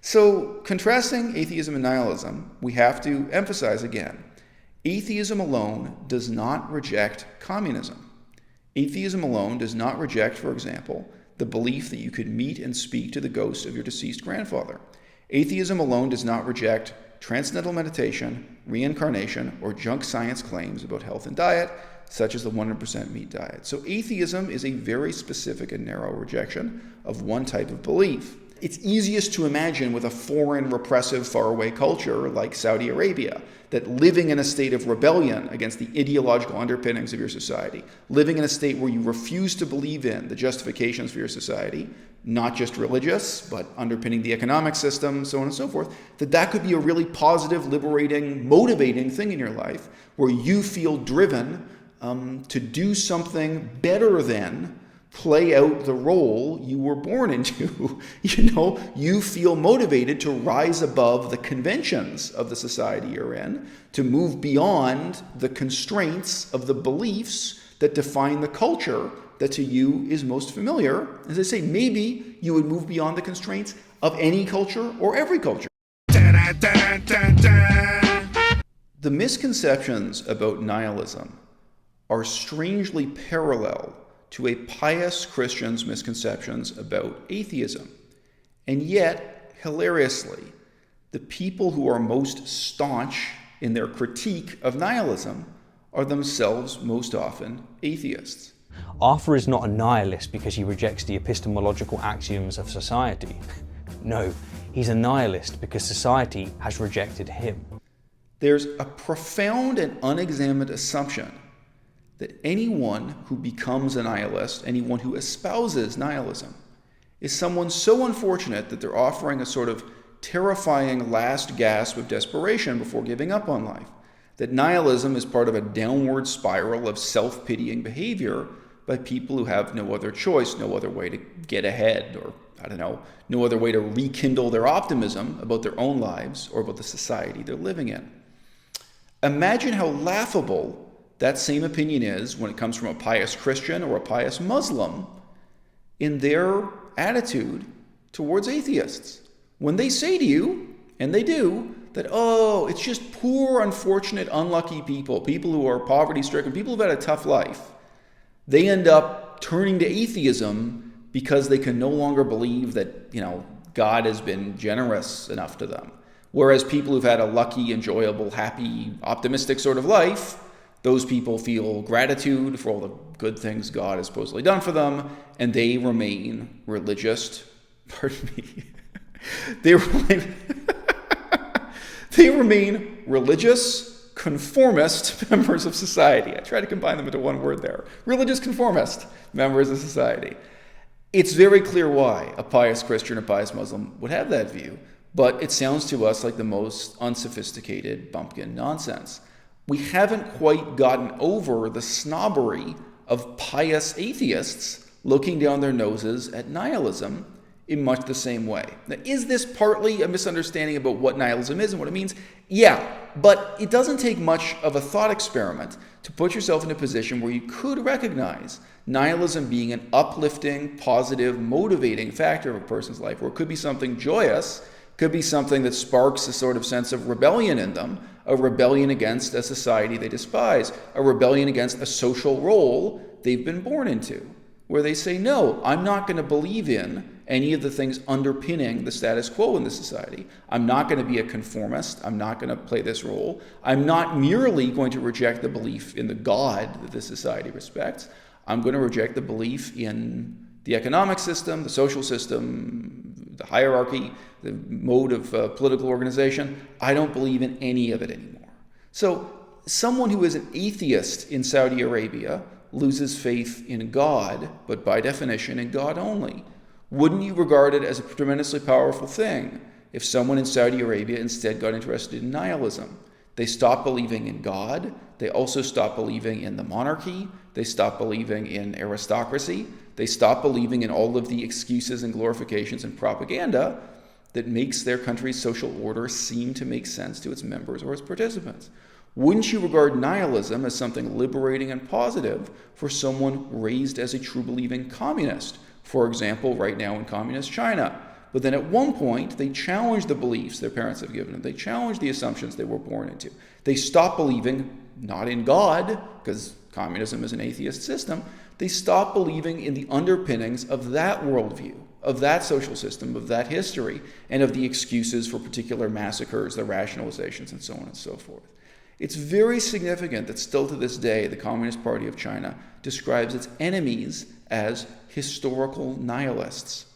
So, contrasting atheism and nihilism, we have to emphasize again, atheism alone does not reject communism. Atheism alone does not reject, for example, the belief that you could meet and speak to the ghost of your deceased grandfather. Atheism alone does not reject transcendental meditation, reincarnation, or junk science claims about health and diet, such as the 100% meat diet. So atheism is a very specific and narrow rejection of one type of belief. It's easiest to imagine with a foreign, repressive, faraway culture like Saudi Arabia, that living in a state of rebellion against the ideological underpinnings of your society, living in a state where you refuse to believe in the justifications for your society, not just religious, but underpinning the economic system, so on and so forth, that could be a really positive, liberating, motivating thing in your life, where you feel driven to do something better than play out the role you were born into. You feel motivated to rise above the conventions of the society you're in, to move beyond the constraints of the beliefs that define the culture that to you is most familiar. As I say, maybe you would move beyond the constraints of any culture or every culture. The misconceptions about nihilism are strangely parallel to a pious Christian's misconceptions about atheism. And yet, hilariously, the people who are most staunch in their critique of nihilism are themselves most often atheists. Arthur is not a nihilist because he rejects the epistemological axioms of society. No, he's a nihilist because society has rejected him. There's a profound and unexamined assumption that anyone who becomes a nihilist, anyone who espouses nihilism, is someone so unfortunate that they're offering a sort of terrifying last gasp of desperation before giving up on life. That nihilism is part of a downward spiral of self-pitying behavior by people who have no other choice, no other way to get ahead, or, no other way to rekindle their optimism about their own lives or about the society they're living in. Imagine how laughable that same opinion is when it comes from a pious Christian or a pious Muslim in their attitude towards atheists. When they say to you, and they do, that, oh, it's just poor, unfortunate, unlucky people who are poverty-stricken, people who've had a tough life, they end up turning to atheism because they can no longer believe that, God has been generous enough to them. Whereas people who've had a lucky, enjoyable, happy, optimistic sort of life, those people feel gratitude for all the good things God has supposedly done for them, and they remain religious. They remain religious, conformist members of society. I try to combine them into one word there. Religious conformist members of society. It's very clear why a pious Christian or pious Muslim would have that view, but it sounds to us like the most unsophisticated bumpkin nonsense. We haven't quite gotten over the snobbery of pious atheists looking down their noses at nihilism in much the same way. Now, is this partly a misunderstanding about what nihilism is and what it means? Yeah, but it doesn't take much of a thought experiment to put yourself in a position where you could recognize nihilism being an uplifting, positive, motivating factor of a person's life, where it could be something joyous, could be something that sparks a sort of sense of rebellion in them, a rebellion against a society they despise, a rebellion against a social role they've been born into, where they say, no, I'm not going to believe in any of the things underpinning the status quo in this society. I'm not going to be a conformist. I'm not going to play this role. I'm not merely going to reject the belief in the God that this society respects. I'm going to reject the belief in the economic system, the social system, the hierarchy, the mode of political organization. I don't believe in any of it anymore. So someone who is an atheist in Saudi Arabia loses faith in God, but by definition in God only. Wouldn't you regard it as a tremendously powerful thing if someone in Saudi Arabia instead got interested in nihilism? They stop believing in God. They also stop believing in the monarchy. They stop believing in aristocracy. They stop believing in all of the excuses and glorifications and propaganda that makes their country's social order seem to make sense to its members or its participants. Wouldn't you regard nihilism as something liberating and positive for someone raised as a true believing communist? For example, right now in communist China, But then at one point, they challenge the beliefs their parents have given them. They challenge the assumptions they were born into. They stop believing, not in God, because communism is an atheist system. They stop believing in the underpinnings of that worldview, of that social system, of that history, and of the excuses for particular massacres, the rationalizations, and so on and so forth. It's very significant that still to this day, the Communist Party of China describes its enemies as historical nihilists.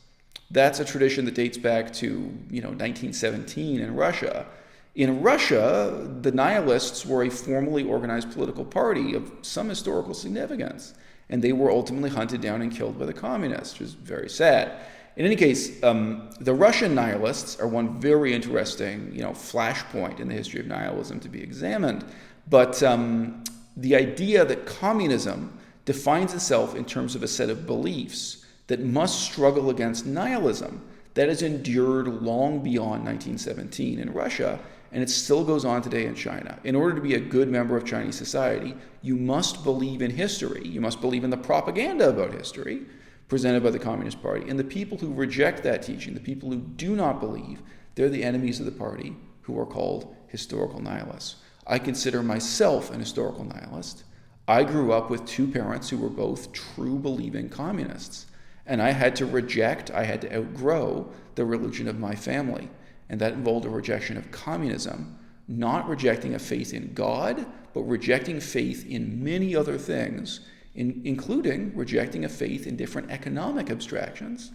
That's a tradition that dates back to 1917 in Russia. In Russia, the nihilists were a formally organized political party of some historical significance, and they were ultimately hunted down and killed by the communists, which is very sad. In any case, the Russian nihilists are one very interesting, flashpoint in the history of nihilism to be examined. But the idea that communism defines itself in terms of a set of beliefs that must struggle against nihilism, that has endured long beyond 1917 in Russia, and it still goes on today in China. In order to be a good member of Chinese society, you must believe in history. You must believe in the propaganda about history presented by the Communist Party. And the people who reject that teaching, the people who do not believe, they're the enemies of the party who are called historical nihilists. I consider myself an historical nihilist. I grew up with two parents who were both true believing communists. And I had to reject, I had to outgrow the religion of my family. And that involved a rejection of communism, not rejecting a faith in God, but rejecting faith in many other things, including rejecting a faith in different economic abstractions,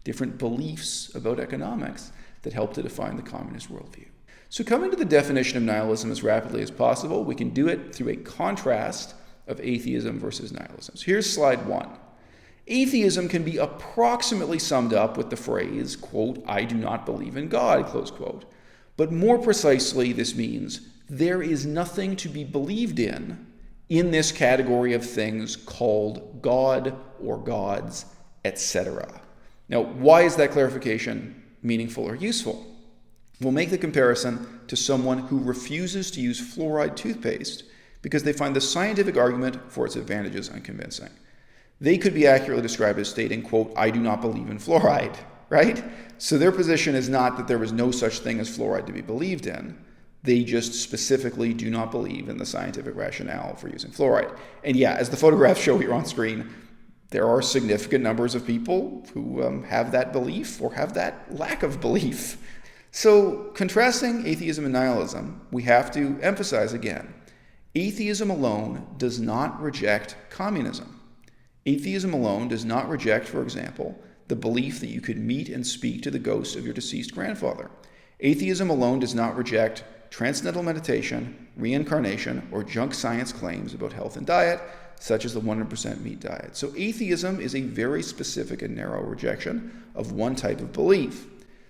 different beliefs about economics that help to define the communist worldview. So coming to the definition of nihilism as rapidly as possible, we can do it through a contrast of atheism versus nihilism. So here's slide 1. Atheism can be approximately summed up with the phrase, quote, "I do not believe in God," close quote. But more precisely, this means there is nothing to be believed in this category of things called God or gods, etc. Now, why is that clarification meaningful or useful? We'll make the comparison to someone who refuses to use fluoride toothpaste because they find the scientific argument for its advantages unconvincing. They could be accurately described as stating, quote, "I do not believe in fluoride," right? So their position is not that there was no such thing as fluoride to be believed in. They just specifically do not believe in the scientific rationale for using fluoride. And yeah, as the photographs show here on screen, there are significant numbers of people who have that belief or have that lack of belief. So contrasting atheism and nihilism, we have to emphasize again, atheism alone does not reject communism. Atheism alone does not reject, for example, the belief that you could meet and speak to the ghost of your deceased grandfather. Atheism alone does not reject transcendental meditation, reincarnation, or junk science claims about health and diet, such as the 100% meat diet. So atheism is a very specific and narrow rejection of one type of belief.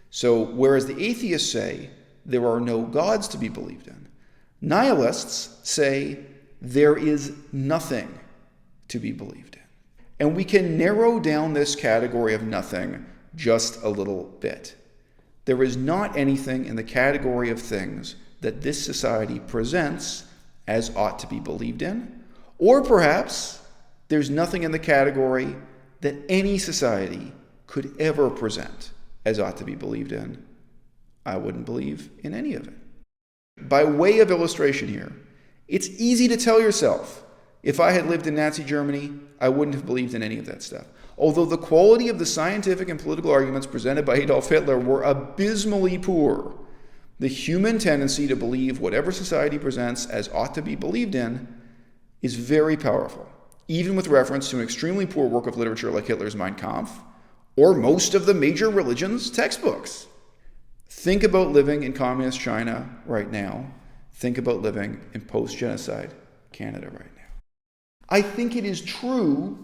So whereas the atheists say there are no gods to be believed in, nihilists say there is nothing to be believed in. And we can narrow down this category of nothing just a little bit. There is not anything in the category of things that this society presents as ought to be believed in, or perhaps there's nothing in the category that any society could ever present as ought to be believed in. I wouldn't believe in any of it. By way of illustration here, it's easy to tell yourself, if I had lived in Nazi Germany, I wouldn't have believed in any of that stuff. Although the quality of the scientific and political arguments presented by Adolf Hitler were abysmally poor, the human tendency to believe whatever society presents as ought to be believed in is very powerful, even with reference to an extremely poor work of literature like Hitler's Mein Kampf, or most of the major religions' textbooks. Think about living in communist China right now. Think about living in post-genocide Canada right now. I think it is true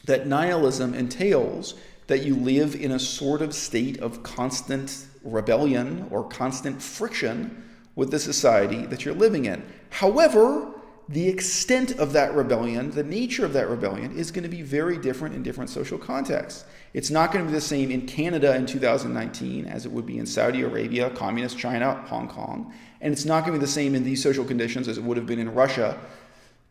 that nihilism entails that you live in a sort of state of constant rebellion or constant friction with the society that you're living in. However, the extent of that rebellion, the nature of that rebellion, is going to be very different in different social contexts. It's not going to be the same in Canada in 2019 as it would be in Saudi Arabia, communist China, Hong Kong. And it's not going to be the same in these social conditions as it would have been in Russia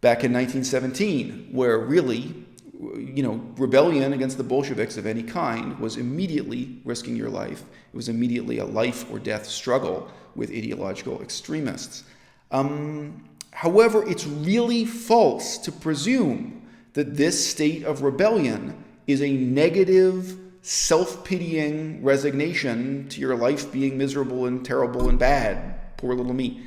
back in 1917, where really rebellion against the Bolsheviks of any kind was immediately risking your life. It was immediately a life or death struggle with ideological extremists. However, it's really false to presume that this state of rebellion is a negative, self-pitying resignation to your life being miserable and terrible and bad. Poor little me.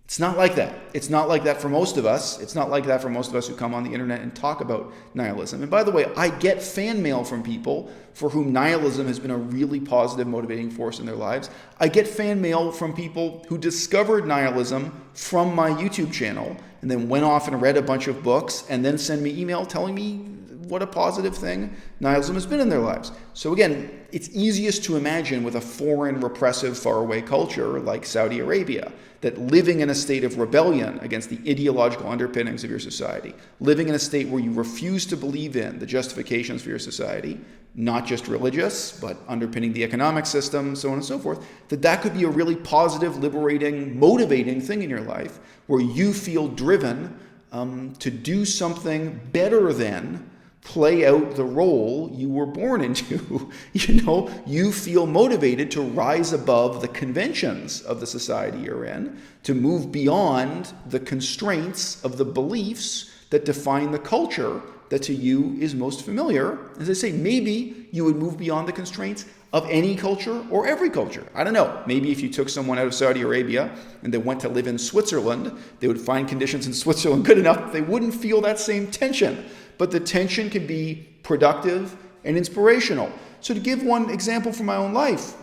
It's not like that. It's not like that for most of us. It's not like that for most of us who come on the internet and talk about nihilism. And by the way, I get fan mail from people for whom nihilism has been a really positive motivating force in their lives. I get fan mail from people who discovered nihilism from my YouTube channel and then went off and read a bunch of books and then send me email telling me what a positive thing nihilism has been in their lives. So again, it's easiest to imagine with a foreign, repressive, faraway culture like Saudi Arabia, that living in a state of rebellion against the ideological underpinnings of your society, living in a state where you refuse to believe in the justifications for your society, not just religious, but underpinning the economic system, so on and so forth, that could be a really positive, liberating, motivating thing in your life where you feel driven to do something better than play out the role you were born into. You feel motivated to rise above the conventions of the society you're in, to move beyond the constraints of the beliefs that define the culture that to you is most familiar. As I say, maybe you would move beyond the constraints of any culture or every culture. I don't know. Maybe if you took someone out of Saudi Arabia and they went to live in Switzerland, they would find conditions in Switzerland good enough that they wouldn't feel that same tension. But the tension can be productive and inspirational. So to give one example from my own life,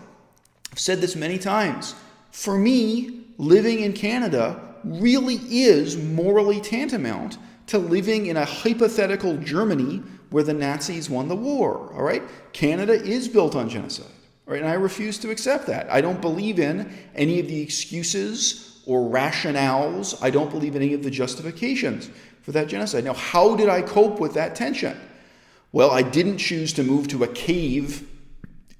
I've said this many times. For me, living in Canada really is morally tantamount to living in a hypothetical Germany where the Nazis won the war, all right? Canada is built on genocide, all right? And I refuse to accept that. I don't believe in any of the excuses or rationales. I don't believe in any of the justifications for that genocide. Now, how did I cope with that tension? Well, I didn't choose to move to a cave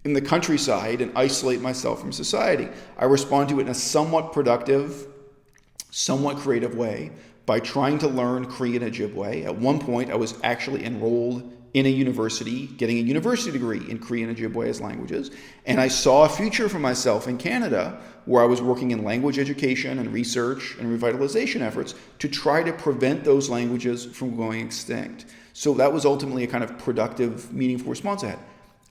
in the countryside and isolate myself from society. I respond to it in a somewhat productive, somewhat creative way by trying to learn Korean Ojibwe. At one point, I was actually enrolled in a university, getting a university degree in Korean Ojibwe as languages, and I saw a future for myself in Canada where I was working in language education and research and revitalization efforts to try to prevent those languages from going extinct. So that was ultimately a kind of productive, meaningful response I had.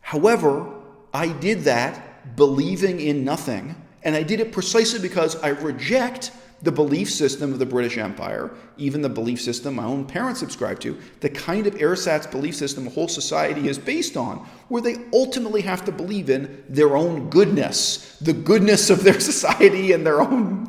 However, I did that believing in nothing, and I did it precisely because I reject the belief system of the British Empire, even the belief system my own parents subscribe to, the kind of ersatz belief system a whole society is based on, where they ultimately have to believe in their own goodness, the goodness of their society and their own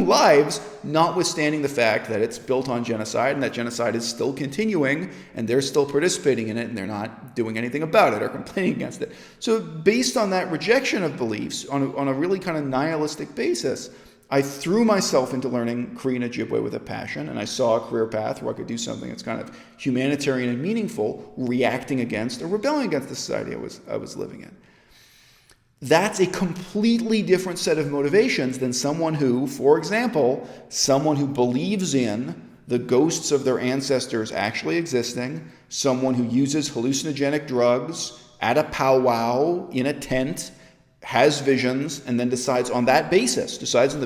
lives, notwithstanding the fact that it's built on genocide and that genocide is still continuing and they're still participating in it and they're not doing anything about it or complaining against it. So based on that rejection of beliefs, on a really kind of nihilistic basis, I threw myself into learning Korean Ojibwe with a passion, and I saw a career path where I could do something that's kind of humanitarian and meaningful, reacting against or rebelling against the society I was living in. That's a completely different set of motivations than someone who, for example, someone who believes in the ghosts of their ancestors actually existing, someone who uses hallucinogenic drugs at a powwow in a tent, has visions, and then decides on the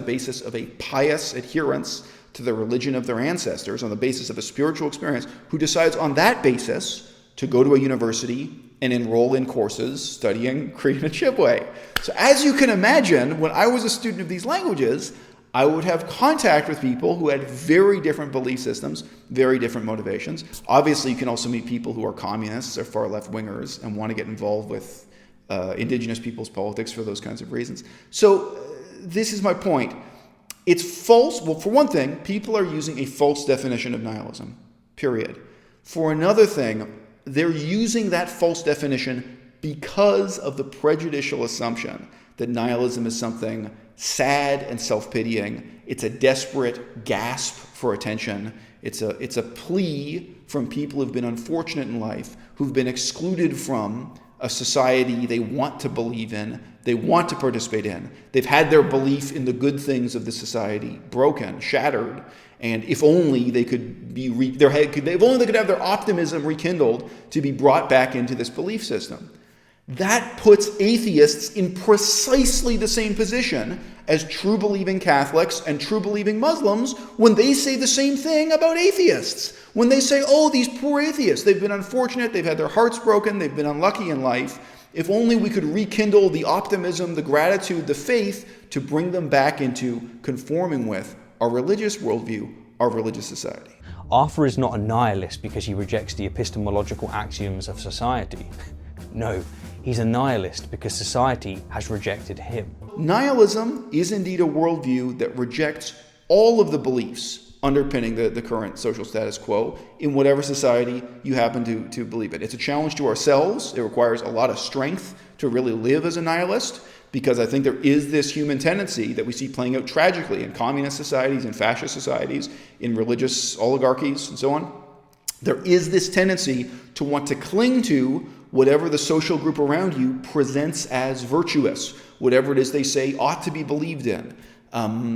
basis of a pious adherence to the religion of their ancestors, on the basis of a spiritual experience, who decides on that basis to go to a university and enroll in courses studying Korean Ojibwe. So as you can imagine, when I was a student of these languages, I would have contact with people who had very different belief systems, very different motivations. Obviously, you can also meet people who are communists or far left wingers and want to get involved with indigenous people's politics for those kinds of reasons. So this is my point. It's false. Well, for one thing, people are using a false definition of nihilism, period. For another thing, they're using that false definition because of the prejudicial assumption that nihilism is something sad and self-pitying. It's a desperate gasp for attention. It's a plea from people who've been unfortunate in life, who've been excluded from a society they want to believe in, they want to participate in. They've had their belief in the good things of the society broken, shattered, and if only they could be if only they could have their optimism rekindled to be brought back into this belief system. That puts atheists in precisely the same position as true believing Catholics and true believing Muslims when they say the same thing about atheists. When they say, oh, these poor atheists, they've been unfortunate, they've had their hearts broken, they've been unlucky in life. If only we could rekindle the optimism, the gratitude, the faith to bring them back into conforming with our religious worldview, our religious society. Arthur is not a nihilist because he rejects the epistemological axioms of society. No, he's a nihilist because society has rejected him. Nihilism is indeed a worldview that rejects all of the beliefs underpinning the current social status quo in whatever society you happen to believe in. It's a challenge to ourselves. It requires a lot of strength to really live as a nihilist, because I think there is this human tendency that we see playing out tragically in communist societies, in fascist societies, in religious oligarchies, and so on. There is this tendency to want to cling to whatever the social group around you presents as virtuous, whatever it is they say ought to be believed in.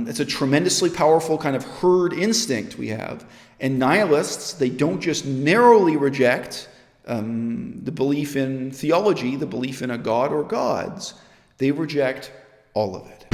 It's a tremendously powerful kind of herd instinct we have. And nihilists, they don't just narrowly reject the belief in theology, the belief in a god or gods. They reject all of it.